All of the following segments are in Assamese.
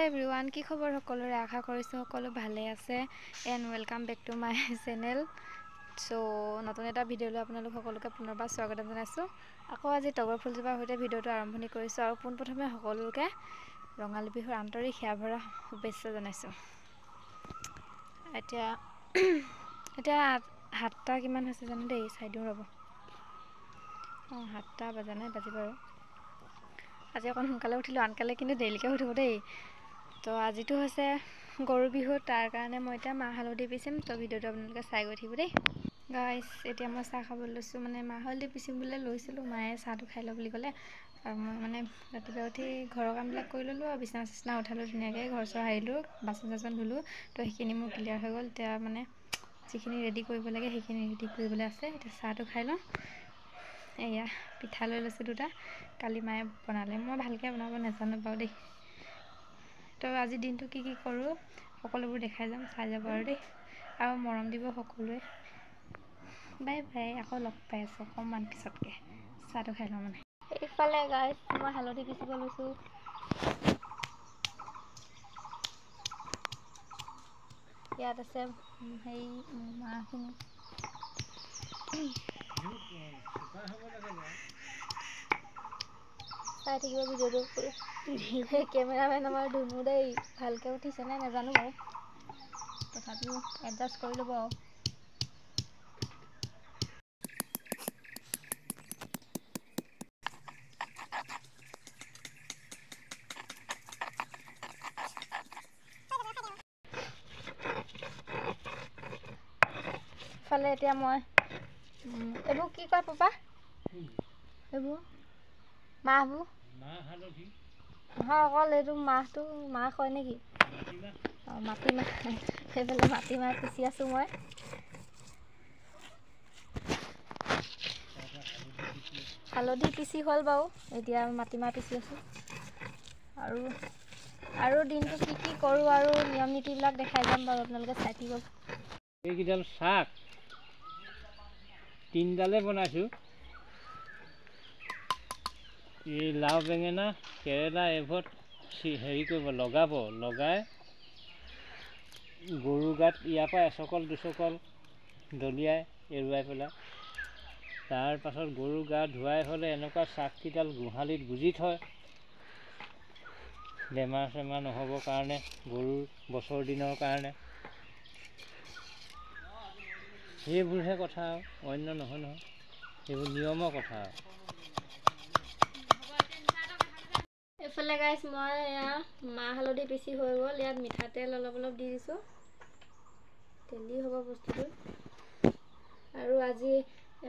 এভৰিৱান, কি খবৰ সকলোৰে? আশা কৰিছোঁ সকলো ভালে আছে and welcome back to my channel. চ' নতুন এটা ভিডিঅ'লৈ আপোনালোক সকলোকে পুনৰবাৰ স্বাগতম জনাইছোঁ। আকৌ আজি তগৰ ফুলজোপাৰ সৈতে ভিডিঅ'টো আৰম্ভণি কৰিছোঁ আৰু পোনপ্ৰথমে সকলোকে ৰঙালী বিহুৰ আন্তৰিক সেৱা ভৰা শুভেচ্ছা জনাইছোঁ। এতিয়া 7টা কিমান হৈছে জানো দেই, চাই দিওঁ ৰ'ব। 7টা বজা নাই, বাজিব আৰু। আজি অকণ সোনকালে উঠিলোঁ, আনকালে কিন্তু দেৰিলৈকে উঠিব দেই। তো আজিতো হৈছে গৰু বিহু, তাৰ কাৰণে মই এতিয়া মাহ হালধি পিচিম। তো ভিডিঅ'টো আপোনালোকে চাই গৈ থাকিব দেই। গাইছ, এতিয়া মই চাহ খাবলৈ লৈছোঁ। মাহ হালধি পিচিম বুলি লৈছিলোঁ, মায়ে চাহটো খাই লওঁ বুলি ক'লে। আৰু মই ৰাতিপুৱা উঠি ঘৰৰ কামবিলাক কৰি ল'লোঁ আৰু বিচনা উঠালোঁ ধুনীয়াকৈ, ঘৰ চৰ সাৰিলোঁ, বাচন চাচন ধুলোঁ। তো সেইখিনি মোৰ ক্লিয়াৰ হৈ গ'ল। এতিয়া যিখিনি ৰেডি কৰিব লাগে সেইখিনি ৰেডি কৰিবলৈ আছে। এতিয়া চাহটো খাই লওঁ। এয়া পিঠা লৈ লৈছোঁ 2টা, কালি মায়ে বনালে। মই ভালকৈ বনাব নাজানো বাৰু দেই। তো আজি দিনটো কি কৰোঁ সকলোবোৰ দেখাই যাম, চাই যাব আৰু দেই। আৰু মৰম দিব সকলোৱে। বাই বাই, আকৌ লগ পাই আছোঁ অকণমান পিছতকৈ। চাহটো খাই লওঁ এইফালে গাইছ, মই হালধি পিচিব লৈছোঁ। ইয়াত আছে মাহখিনি। চাই থাকিব ভিডিঅ'টো। কেমেৰামেন আমাৰ ধুনু দেই, ভালকৈ উঠিছেনে নাজানো বাৰু, তথাপিও এডজাষ্ট কৰি ল'ব আৰু। ফালে এতিয়া মই এইবোৰ কি কয় পাপা, এইবোৰ মাহবোৰ নহয়, অকল এইটো মাহটো মাহ হয় নেকি? অঁ, মাটিমাহ। সেইফালে মাটিমাহ পিচি আছোঁ মই। হালধি পিচি হ'ল বাৰু, এতিয়া মাটিমাহ পিচি আছোঁ। আৰু দিনটো কি কৰোঁ আৰু নিয়ম নীতিবিলাক দেখাই যাম বাৰু, আপোনালোকে চাই থাকিব। এইকেইডাল শাক 3ডালে বনাইছোঁ। এই লাও, বেঙেনা, কেৰেলা এইবোৰত হেৰি কৰিব, লগাই গৰু গাত ইয়াৰ পৰা এচকল দুচকল দলিয়াই এৰুৱাই পেলাই, তাৰ পাছত গৰু গা ধুৱাই হ'লে এনেকুৱা চাককেইডাল গোহালিত গুজি থয়, বেমাৰ চেমাৰ নহ'বৰ কাৰণে, গৰুৰ বছৰ দিনৰ কাৰণে। সেইবোৰহে কথা আৰু, অন্য নহয়। সেইবোৰ নিয়মৰ কথা আৰু। এইফালে গাইছ, মই এয়া মাহ হালধি পিচি হৈ গ'ল। ইয়াত মিঠাতেল অলপ দি দিছোঁ, তেলি হ'ব বস্তুটো। আৰু আজি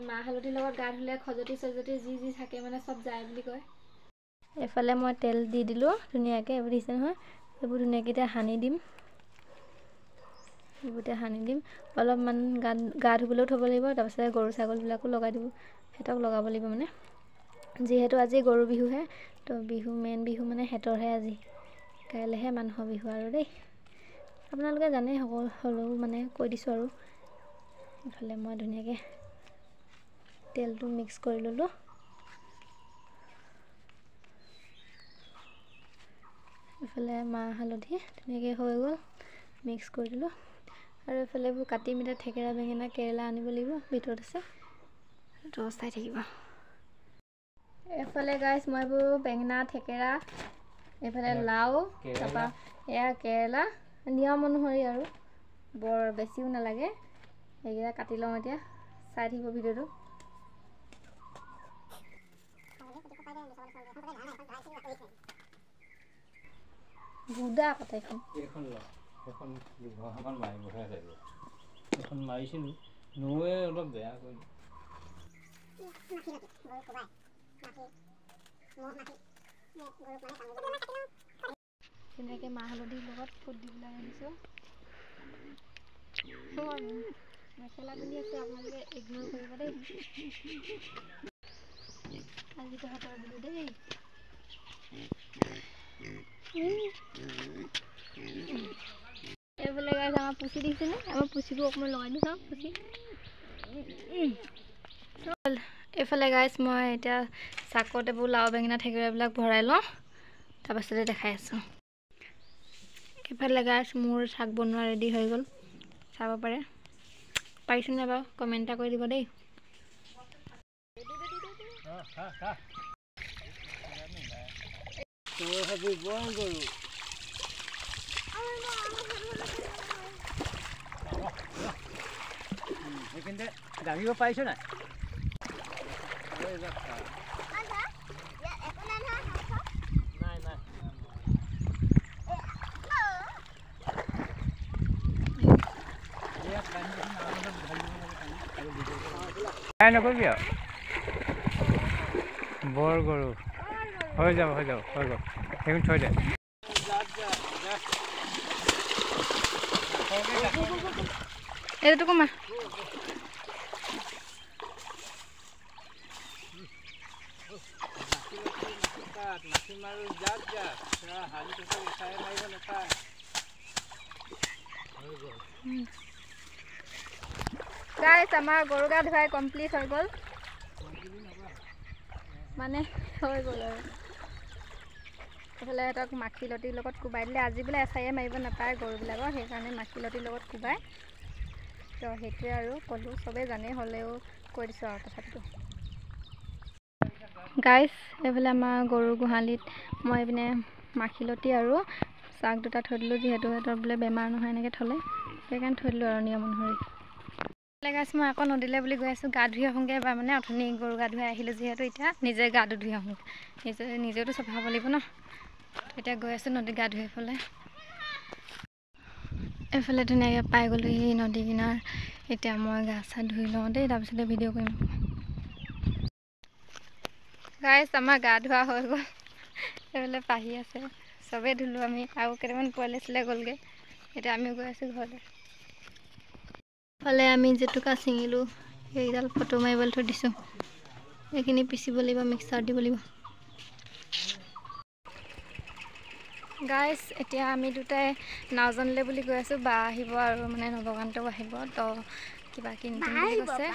মাহ হালধিৰ লগত গা ধুলে খজুৱতি চজতি যি থাকে চব যায় বুলি কয়। এইফালে মই তেল দি দিলোঁ ধুনীয়াকৈ, এইবোৰ দিছে নহয়, এইবোৰ ধুনীয়াকৈ এতিয়া সানি দিম। অলপমান গা ধুবলৈও থ'ব লাগিব, তাৰপিছত গৰু ছাগলীবিলাকো লগাই দিব, সিহঁতক লগাব লাগিব যিহেতু আজি গৰু বিহুহে। তো মেইন বিহু সিহঁতৰহে আজি, কাইলৈহে মানুহৰ বিহু আৰু দেই। আপোনালোকে জানেই হ'লেও কৈ দিছোঁ আৰু। এইফালে মই ধুনীয়াকৈ তেলটো মিক্স কৰি ল'লোঁ। এইফালে মাহ হালধি ধুনীয়াকৈ হৈ গ'ল, মিক্স কৰি দিলোঁ। আৰু এইফালে এইবোৰ কাটি মেলি থেকেৰা, বেঙেনা, কেৰেলা আনিব লাগিব, ভিতৰত আছে, তো চাই থাকিব। এইফালে গাইছ, মই এইবোৰ বেঙেনা, থেকেৰা, এইফালে লাও, তাৰপৰা এয়া কেৰেলা, নিয়ম অনুসৰি আৰু বৰ বেছিও নালাগে, সেইকেইটা কাটি লওঁ এতিয়া। চাই থাকিব ভিডিঅ'টো। বুদা কটাইখন মাৰিছিলোঁ, নৌৱে অলপ বেয়া কৰি ধুনীয়াকৈ মাহ হালধিৰ লগত ফুট দি পেলাই আনিছোঁ। মেখেলা পিন্ধি আছোঁ, আপোনালোকে ইগন'ৰ কৰিব দেই। আজি তহঁতৰ বিহু দেই। এইফালে গাইছ, আমাৰ পুচি দেখিছেনে? আমাৰ পুচিটো অকণমান লগাই দিওঁ চাওঁ, পুচি। এইফালে গাইছ, মই এতিয়া চাকত এইবোৰ লাও, বেঙেনা, থেকেৰাবিলাক ভৰাই লওঁ, তাৰপাছতে দেখাই আছোঁ। এইফালে গাইছ মোৰ শাক বনোৱা ৰেডি হৈ গ'ল, চাব পাৰে। পাৰিছেনে বাৰু কমেণ্ট এটা কৰি দিব দেই। দাঙিব পাৰিছ নাই? নকৰিবি আৰু বৰ গৰু হৈ যাব হৈ গ'ল সেইখন থৈ দে। এইটো কমা গাইছ আমাৰ গৰু গা ধুৱাই কমপ্লিট হৈ গ'ল, মানে হৈ গ'ল আৰু এইফালে সিহঁতক মাখিলতিৰ লগত কোবাই দিলে। আজি বোলে এচাৰিয়ে মাৰিব নাপায় গৰুবিলাকৰ, সেইকাৰণে মাখিলতিৰ লগত কোবাই। তো সেইটোৱে আৰু ক'লোঁ, চবেই জানেই হ'লেও কৈ দিছোঁ আৰু তথাপিতো। গাইছ এইফালে আমাৰ গৰু গোহালিত মই এইপিনে মাখিলতি আৰু চাক দুটা থৈ দিলোঁ, যিহেতু সিহঁতৰ বোলে বেমাৰ নহয় এনেকৈ থ'লে, সেইকাৰণে থৈ দিলোঁ আৰু নিয়ম অনুসৰি। গাইছ মই আকৌ নদীলৈ বুলি গৈ আছোঁ, গা ধুই আহোঁগৈ এবাৰ। মানে অথনি গৰু গা ধুৱাই আহিলোঁ যিহেতু, এতিয়া নিজে গাটো ধুই আহোঁ, নিজেওতো চফা হ'ব লাগিব ন। এতিয়া গৈ আছোঁ নদী গা ধুই পেলাই। এইফালে ধুনীয়াকৈ পাই গ'লোহি নদী কিনাৰ। এতিয়া মই গা চা ধুই লওঁ দেই, তাৰপিছতে ভিডিঅ' কৰিম। গাইছ আমাৰ গা ধোৱা হৈ গ'ল, এইফালে পাহি আছে, চবেই ধুলোঁ আমি, আৰু কেইটামান পোৱালি আছিলে গ'লগৈ। এতিয়া আমিও গৈ আছোঁ ঘৰলৈ। ইফালে আমি জেতুকা ছিঙিলোঁ, সেইডাল ফটো মাৰিবলৈ থৈ দিছোঁ। এইখিনি পিচিব লাগিব, মিক্সাৰত দিব লাগিব। গাইছ এতিয়া আমি দুটাই নাওজানলৈ বুলি গৈ আছোঁ, বা আহিব আৰু মানে নৱকান্তও আহিব, তো কিবা কিনি দিম বুলি কৈছে,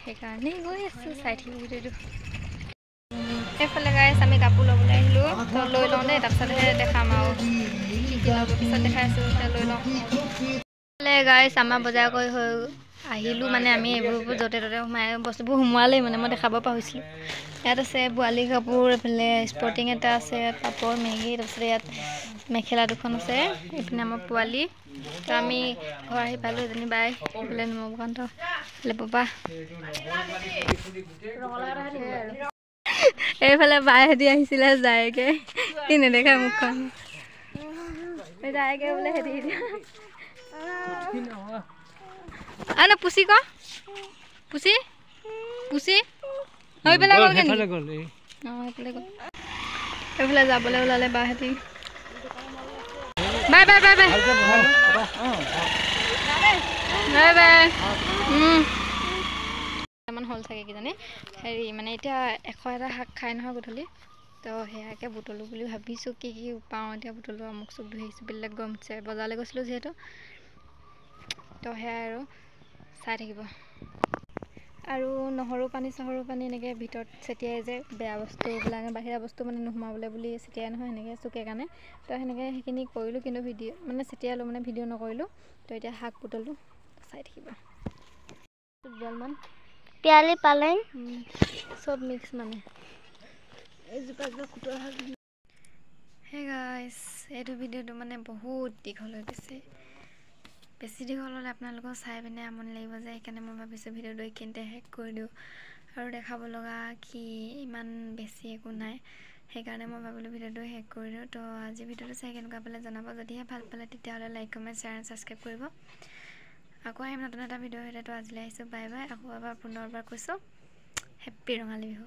সেইকাৰণেই গৈ আছোঁ। চাই থাকিব ভিডিঅ'টো। এইফালে গাইছ আমি কাপোৰ ল'বলৈ আহিলোঁ, তো লৈ লওঁ দেই, তাৰপিছতহে দেখাম আৰু কি ল'ব, পিছত দেখাই আছোঁ, এতিয়া লৈ লওঁ। এইফালে গাইছ আমাৰ বজাৰ কৰি হৈ আহিলোঁ, মানে আমি এইবোৰ য'তে ত'তে সোমাই বস্তুবোৰ সোমোৱালেই, মানে মই দেখাব পাহৰিছিলোঁ। ইয়াত আছে বোৱালী কাপোৰ, এইফালে স্পৰ্টিং এটা আছে, পাপৰ মেগী, তাৰপিছতে ইয়াত মেখেলা দুখন আছে, এইপিনে আমাৰ পোৱালি। তো আমি ঘৰ আহি পালোঁ, এজনী বাই, এইফালে নৱকান্ত, এইফালে পপা, এইফালে বাইহেঁতি আহিছিলে যায়গৈ, নেদেখা মুখখন যায়গৈ বোলে হেঁতি এতিয়া। আন পুচি ক পুচি পুচি সেইফালে গ'লগৈ নেকি? অঁ সেইফালে গ'ল। এইফালে যাবলৈ ওলালে বাহেঁতি। Bye bye bye bye bye bye. কেইটামান হ'ল চাগে কিজানি, হেৰি মানে এতিয়া 101টা শাক খাই নহয় গধূলি, তো সেয়াকে বুটলোঁ বুলি ভাবিছোঁ। কি কি পাওঁ এতিয়া বুটলোঁ, আমুক চুক ধুই আহিছোঁ, বেলেগ গৰম উঠিছে, বজাৰলৈ গৈছিলোঁ যিহেতু, তো সেয়াই আৰু চাই থাকিব। আৰু নহৰু পানী চহৰু পানী এনেকৈ ভিতৰত ছটিয়াই যে, বেয়া বস্তুবিলাক বাহিৰা বস্তু মানে নোসোমাবলৈ বুলি ছটিয়াই নহয় সেনেকৈ চুকে কাৰণে, তো সেনেকৈ সেইখিনি কৰিলোঁ, কিন্তু ভিডিঅ' মানে ছটিয়ালোঁ, মানে ভিডিঅ' নকৰিলোঁ। তো এতিয়া শাক বুটলোঁ, চাই থাকিব। দুডালমান পিয়ালি পালেং চব মিক্স, মানে এইজোপা খুতৰা শাক। হে গাইছ এইটো ভিডিঅ'টো মানে বহুত দীঘল হৈ গৈছে, বেছি দীঘল হ'লে আপোনালোকক চাই পিনে আমনি লাগিব যে, সেইকাৰণে মই ভাবিছোঁ ভিডিঅ'টো এইখিনিতে শেষ কৰি দিওঁ। আৰু দেখাব লগা কি ইমান বেছি একো নাই, সেইকাৰণে মই ভাবিলোঁ ভিডিঅ'টো শেষ কৰি দিওঁ। তো আজি ভিডিঅ'টো চাই কেনেকুৱা পালে জনাব, যদিহে ভাল পালে তেতিয়াহ'লে like comment share and subscribe কৰিব। আকৌ আহিম নতুন এটা ভিডিঅ' সৈতে। তো আজিলৈ আহিছোঁ, বাই বাই। আকৌ এবাৰ পুনৰবাৰ কৈছোঁ হেপ্পী ৰঙালী বিহু।